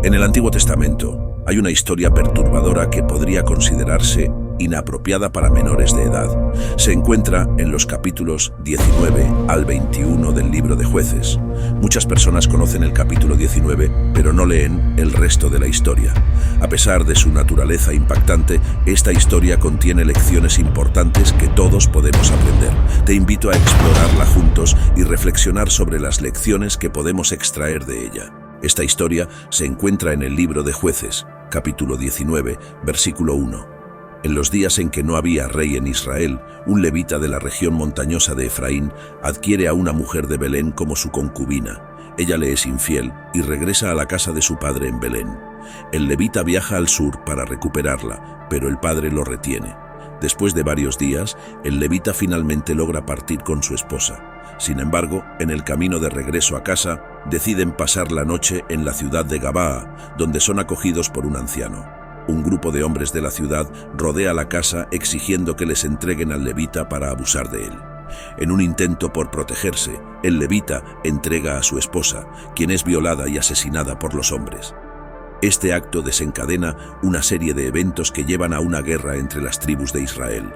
En el Antiguo Testamento hay una historia perturbadora que podría considerarse inapropiada para menores de edad. Se encuentra en los capítulos 19 al 21 del libro de Jueces. Muchas personas conocen el capítulo 19, pero no leen el resto de la historia. A pesar de su naturaleza impactante, esta historia contiene lecciones importantes que todos podemos aprender. Te invito a explorarla juntos y reflexionar sobre las lecciones que podemos extraer de ella. Esta historia se encuentra en el libro de Jueces, capítulo 19, versículo 1. En los días en que no había rey en Israel, un levita de la región montañosa de Efraín adquiere a una mujer de Belén como su concubina. Ella le es infiel y regresa a la casa de su padre en Belén. El levita viaja al sur para recuperarla, pero el padre lo retiene. Después de varios días, el levita finalmente logra partir con su esposa. Sin embargo, en el camino de regreso a casa, deciden pasar la noche en la ciudad de Gabaa, donde son acogidos por un anciano. Un grupo de hombres de la ciudad rodea la casa exigiendo que les entreguen al levita para abusar de él. En un intento por protegerse, el levita entrega a su esposa, quien es violada y asesinada por los hombres. Este acto desencadena una serie de eventos que llevan a una guerra entre las tribus de Israel.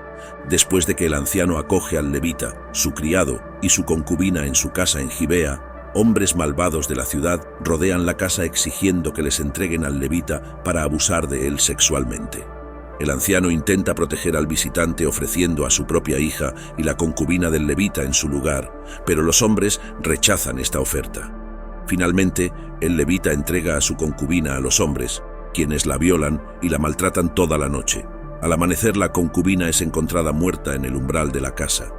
Después de que el anciano acoge al levita, su criado y su concubina en su casa en Gibea, hombres malvados de la ciudad rodean la casa exigiendo que les entreguen al levita para abusar de él sexualmente. El anciano intenta proteger al visitante ofreciendo a su propia hija y la concubina del levita en su lugar, pero los hombres rechazan esta oferta. Finalmente, el levita entrega a su concubina a los hombres, quienes la violan y la maltratan toda la noche. Al amanecer, la concubina es encontrada muerta en el umbral de la casa.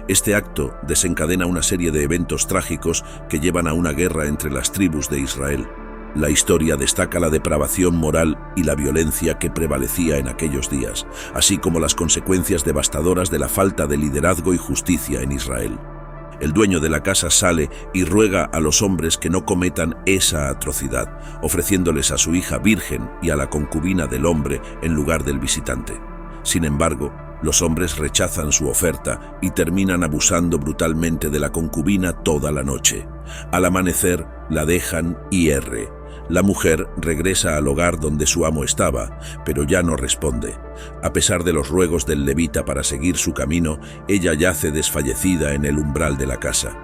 Este acto desencadena una serie de eventos trágicos que llevan a una guerra entre las tribus de Israel. La historia destaca la depravación moral y la violencia que prevalecía en aquellos días, así como las consecuencias devastadoras de la falta de liderazgo y justicia en Israel. El dueño de la casa sale y ruega a los hombres que no cometan esa atrocidad, ofreciéndoles a su hija virgen y a la concubina del hombre en lugar del visitante. Sin embargo, los hombres rechazan su oferta y terminan abusando brutalmente de la concubina toda la noche. Al amanecer, la dejan y erre. La mujer regresa al hogar donde su amo estaba, pero ya no responde. A pesar de los ruegos del levita para seguir su camino, ella yace desfallecida en el umbral de la casa.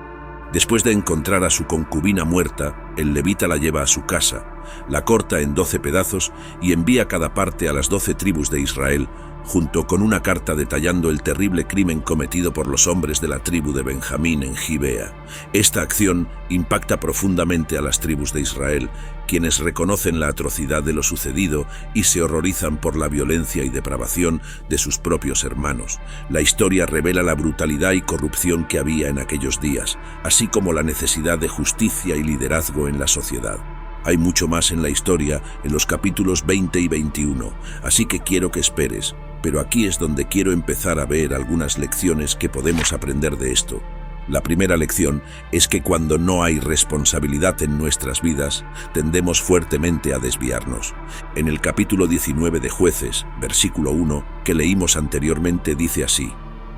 Después de encontrar a su concubina muerta, el levita la lleva a su casa, la corta en 12 pedazos y envía cada parte a las 12 tribus de Israel, junto con una carta detallando el terrible crimen cometido por los hombres de la tribu de Benjamín en Gibea. Esta acción impacta profundamente a las tribus de Israel, quienes reconocen la atrocidad de lo sucedido y se horrorizan por la violencia y depravación de sus propios hermanos. La historia revela la brutalidad y corrupción que había en aquellos días, así como la necesidad de justicia y liderazgo en la sociedad. Hay mucho más en la historia en los capítulos 20 y 21, así que quiero que esperes, pero aquí es donde quiero empezar a ver algunas lecciones que podemos aprender de esto. La primera lección es que cuando no hay responsabilidad en nuestras vidas, tendemos fuertemente a desviarnos. En el capítulo 19 de Jueces, versículo 1, que leímos anteriormente, dice así: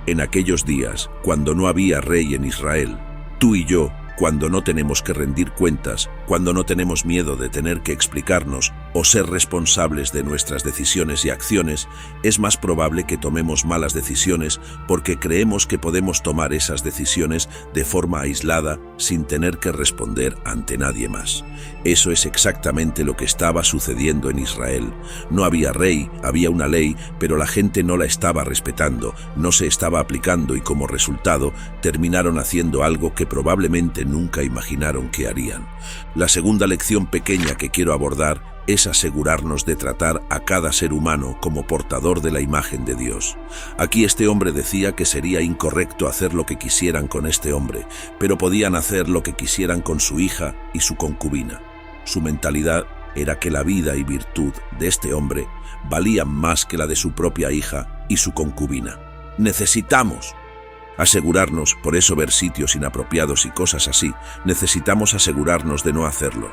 En aquellos días, cuando no había rey en Israel, tú y yo, cuando no tenemos que rendir cuentas, cuando no tenemos miedo de tener que explicarnos o ser responsables de nuestras decisiones y acciones, es más probable que tomemos malas decisiones porque creemos que podemos tomar esas decisiones de forma aislada sin tener que responder ante nadie más. Eso es exactamente lo que estaba sucediendo en Israel. No había rey, había una ley, pero la gente no la estaba respetando, no se estaba aplicando y como resultado terminaron haciendo algo que probablemente nunca imaginaron que harían. La segunda lección pequeña que quiero abordar es asegurarnos de tratar a cada ser humano como portador de la imagen de Dios. Aquí este hombre decía que sería incorrecto hacer lo que quisieran con este hombre, pero podían hacer lo que quisieran con su hija y su concubina. Su mentalidad era que la vida y virtud de este hombre valían más que la de su propia hija y su concubina. Necesitamos asegurarnos, por eso ver sitios inapropiados y cosas así, necesitamos asegurarnos de no hacerlo.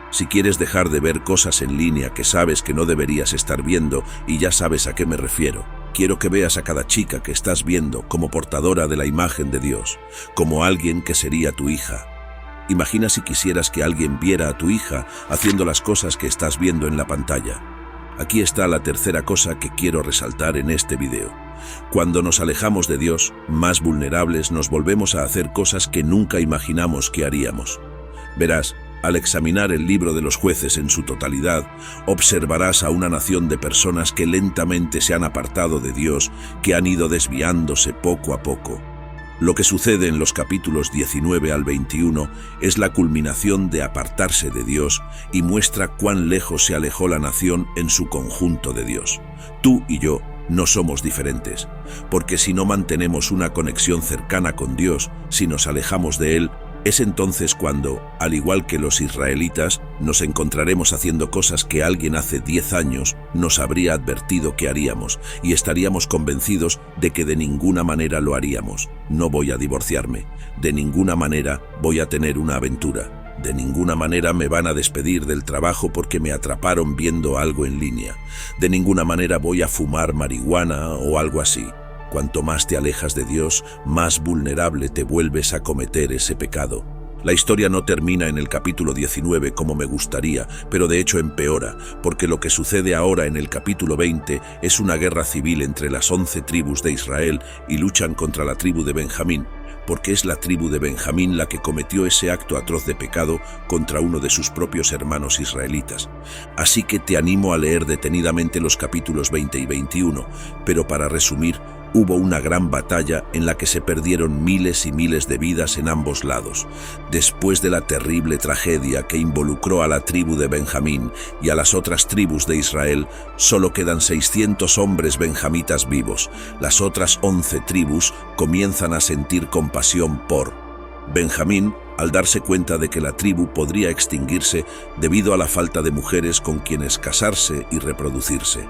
Si quieres dejar de ver cosas en línea que sabes que no deberías estar viendo, y ya sabes a qué me refiero, quiero que veas a cada chica que estás viendo como portadora de la imagen de Dios, como alguien que sería tu hija. Imagina si quisieras que alguien viera a tu hija haciendo las cosas que estás viendo en la pantalla. Aquí está la tercera cosa que quiero resaltar en este video. Cuando nos alejamos de Dios, más vulnerables nos volvemos a hacer cosas que nunca imaginamos que haríamos. Verás, al examinar el libro de los jueces en su totalidad, observarás a una nación de personas que lentamente se han apartado de Dios, que han ido desviándose poco a poco. Lo que sucede en los capítulos 19 al 21 es la culminación de apartarse de Dios y muestra cuán lejos se alejó la nación en su conjunto de Dios. Tú y yo no somos diferentes, porque si no mantenemos una conexión cercana con Dios, si nos alejamos de Él, es entonces cuando, al igual que los israelitas, nos encontraremos haciendo cosas que alguien hace 10 años nos habría advertido que haríamos y estaríamos convencidos de que de ninguna manera lo haríamos. No voy a divorciarme, de ninguna manera voy a tener una aventura, de ninguna manera me van a despedir del trabajo porque me atraparon viendo algo en línea, de ninguna manera voy a fumar marihuana o algo así. Cuanto más te alejas de Dios, más vulnerable te vuelves a cometer ese pecado. La historia no termina en el capítulo 19 como me gustaría, pero de hecho empeora, porque lo que sucede ahora en el capítulo 20 es una guerra civil entre las 11 tribus de Israel y luchan contra la tribu de Benjamín, porque es la tribu de Benjamín la que cometió ese acto atroz de pecado contra uno de sus propios hermanos israelitas. Así que te animo a leer detenidamente los capítulos 20 y 21, pero para resumir, hubo una gran batalla en la que se perdieron miles y miles de vidas en ambos lados. Después de la terrible tragedia que involucró a la tribu de Benjamín y a las otras tribus de Israel, solo quedan 600 hombres benjamitas vivos. Las otras 11 tribus comienzan a sentir compasión por Benjamín, al darse cuenta de que la tribu podría extinguirse debido a la falta de mujeres con quienes casarse y reproducirse.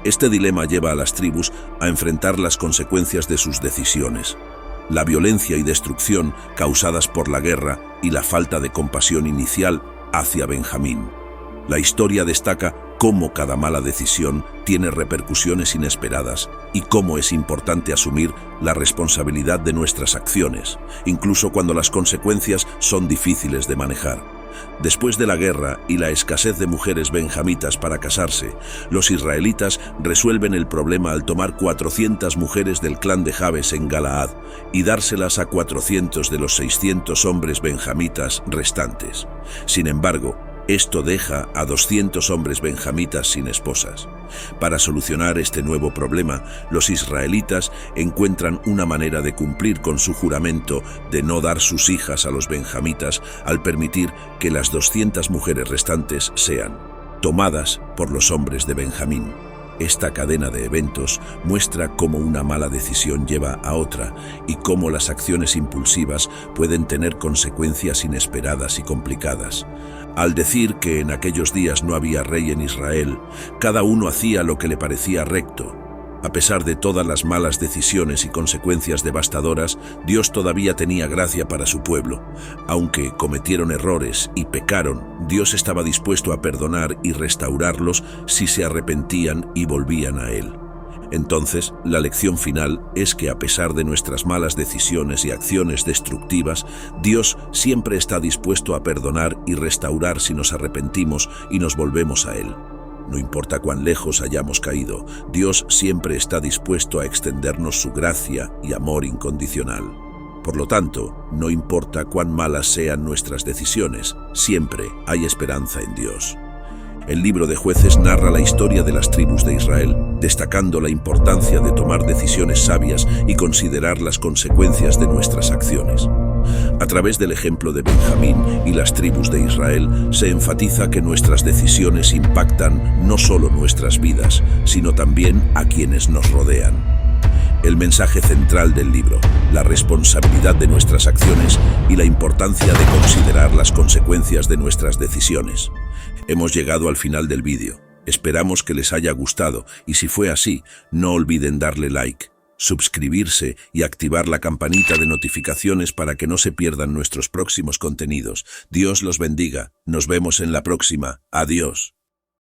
Este dilema lleva a las tribus a enfrentar las consecuencias de sus decisiones, la violencia y destrucción causadas por la guerra y la falta de compasión inicial hacia Benjamín. La historia destaca cómo cada mala decisión tiene repercusiones inesperadas y cómo es importante asumir la responsabilidad de nuestras acciones, incluso cuando las consecuencias son difíciles de manejar. Después de la guerra y la escasez de mujeres benjamitas para casarse, los israelitas resuelven el problema al tomar 400 mujeres del clan de Jabes en Galaad y dárselas a 400 de los 600 hombres benjamitas restantes. Sin embargo, esto deja a 200 hombres benjamitas sin esposas. Para solucionar este nuevo problema, los israelitas encuentran una manera de cumplir con su juramento de no dar sus hijas a los benjamitas al permitir que las 200 mujeres restantes sean tomadas por los hombres de Benjamín. Esta cadena de eventos muestra cómo una mala decisión lleva a otra y cómo las acciones impulsivas pueden tener consecuencias inesperadas y complicadas. Al decir que en aquellos días no había rey en Israel, cada uno hacía lo que le parecía recto. A pesar de todas las malas decisiones y consecuencias devastadoras, Dios todavía tenía gracia para su pueblo. Aunque cometieron errores y pecaron, Dios estaba dispuesto a perdonar y restaurarlos si se arrepentían y volvían a Él. Entonces, la lección final es que a pesar de nuestras malas decisiones y acciones destructivas, Dios siempre está dispuesto a perdonar y restaurar si nos arrepentimos y nos volvemos a Él. No importa cuán lejos hayamos caído, Dios siempre está dispuesto a extendernos su gracia y amor incondicional. Por lo tanto, no importa cuán malas sean nuestras decisiones, siempre hay esperanza en Dios. El libro de Jueces narra la historia de las tribus de Israel, destacando la importancia de tomar decisiones sabias y considerar las consecuencias de nuestras acciones. A través del ejemplo de Benjamín y las tribus de Israel, se enfatiza que nuestras decisiones impactan no solo nuestras vidas, sino también a quienes nos rodean. El mensaje central del libro, la responsabilidad de nuestras acciones y la importancia de considerar las consecuencias de nuestras decisiones. Hemos llegado al final del vídeo. Esperamos que les haya gustado y si fue así, no olviden darle like, suscribirse y activar la campanita de notificaciones para que no se pierdan nuestros próximos contenidos. Dios los bendiga. Nos vemos en la próxima. Adiós.